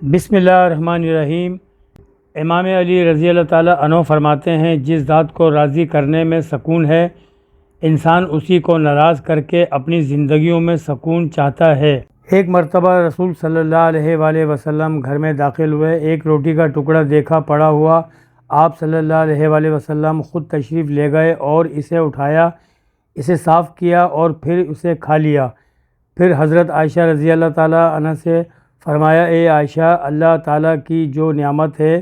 بسم اللہ الرحمن الرحیم۔ امام علی رضی اللہ تعالیٰ عنہ فرماتے ہیں، جس ذات کو راضی کرنے میں سکون ہے، انسان اسی کو ناراض کر کے اپنی زندگیوں میں سکون چاہتا ہے۔ ایک مرتبہ رسول صلی اللہ علیہ وآلہ وسلم گھر میں داخل ہوئے، ایک روٹی کا ٹکڑا دیکھا پڑا ہوا۔ آپ صلی اللہ علیہ وآلہ وسلم خود تشریف لے گئے اور اسے اٹھایا، اسے صاف کیا اور پھر اسے کھا لیا۔ پھر حضرت عائشہ رضی اللہ تعالیٰ عنہ سے فرمایا، اے عائشہ، اللہ تعالیٰ کی جو نعمت ہے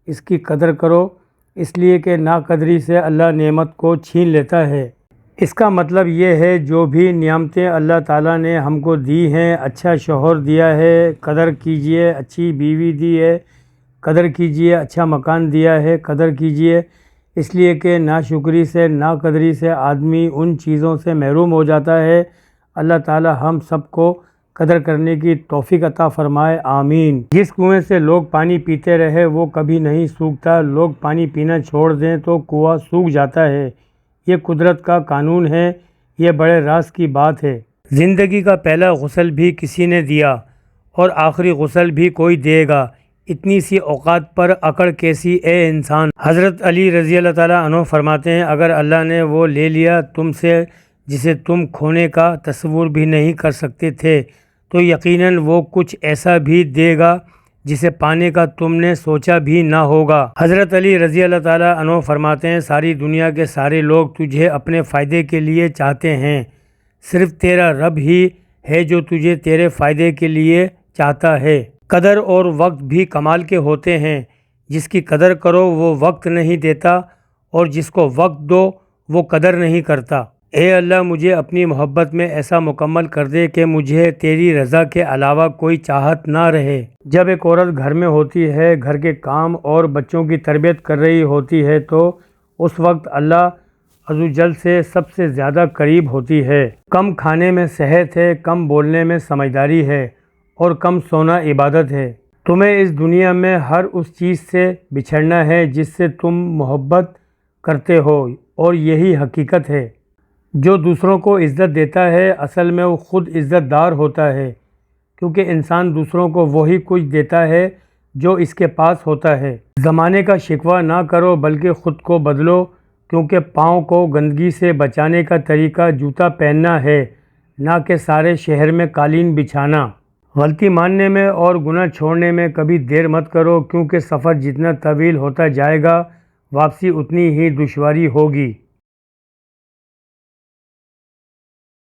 اس کی قدر کرو، اس لیے کہ ناقدری سے اللہ نعمت کو چھین لیتا ہے۔ اس کا مطلب یہ ہے جو بھی نعمتیں اللہ تعالیٰ نے ہم کو دی ہیں، اچھا شوہر دیا ہے قدر کیجئے، اچھی بیوی دی ہے قدر کیجئے، اچھا مکان دیا ہے قدر کیجئے، اس لیے کہ ناشکری سے ناقدری سے آدمی ان چیزوں سے محروم ہو جاتا ہے۔ اللہ تعالیٰ ہم سب کو قدر کرنے کی توفیق عطا فرمائے، آمین۔ جس کنویں سے لوگ پانی پیتے رہے وہ کبھی نہیں سوکھتا، لوگ پانی پینا چھوڑ دیں تو کنواں سوکھ جاتا ہے۔ یہ قدرت کا قانون ہے، یہ بڑے راز کی بات ہے۔ زندگی کا پہلا غسل بھی کسی نے دیا اور آخری غسل بھی کوئی دے گا، اتنی سی اوقات پر عقل کیسی اے انسان۔ حضرت علی رضی اللہ تعالیٰ عنہ فرماتے ہیں، اگر اللہ نے وہ لے لیا تم سے جسے تم کھونے کا تصور بھی نہیں کر سکتے تھے، تو یقیناً وہ کچھ ایسا بھی دے گا جسے پانے کا تم نے سوچا بھی نہ ہوگا۔ حضرت علی رضی اللہ تعالیٰ عنہ فرماتے ہیں، ساری دنیا کے سارے لوگ تجھے اپنے فائدے کے لیے چاہتے ہیں، صرف تیرا رب ہی ہے جو تجھے تیرے فائدے کے لیے چاہتا ہے۔ قدر اور وقت بھی کمال کے ہوتے ہیں، جس کی قدر کرو وہ وقت نہیں دیتا اور جس کو وقت دو وہ قدر نہیں کرتا۔ اے اللہ، مجھے اپنی محبت میں ایسا مکمل کر دے کہ مجھے تیری رضا کے علاوہ کوئی چاہت نہ رہے۔ جب ایک عورت گھر میں ہوتی ہے، گھر کے کام اور بچوں کی تربیت کر رہی ہوتی ہے، تو اس وقت اللہ عزوجل سے سب سے زیادہ قریب ہوتی ہے۔ کم کھانے میں صحت ہے، کم بولنے میں سمجھداری ہے اور کم سونا عبادت ہے۔ تمہیں اس دنیا میں ہر اس چیز سے بچھڑنا ہے جس سے تم محبت کرتے ہو، اور یہی حقیقت ہے۔ جو دوسروں کو عزت دیتا ہے اصل میں وہ خود عزت دار ہوتا ہے، کیونکہ انسان دوسروں کو وہی کچھ دیتا ہے جو اس کے پاس ہوتا ہے۔ زمانے کا شکوہ نہ کرو بلکہ خود کو بدلو، کیونکہ پاؤں کو گندگی سے بچانے کا طریقہ جوتا پہننا ہے، نہ کہ سارے شہر میں قالین بچھانا۔ غلطی ماننے میں اور گناہ چھوڑنے میں کبھی دیر مت کرو، کیونکہ سفر جتنا طویل ہوتا جائے گا واپسی اتنی ہی دشواری ہوگی۔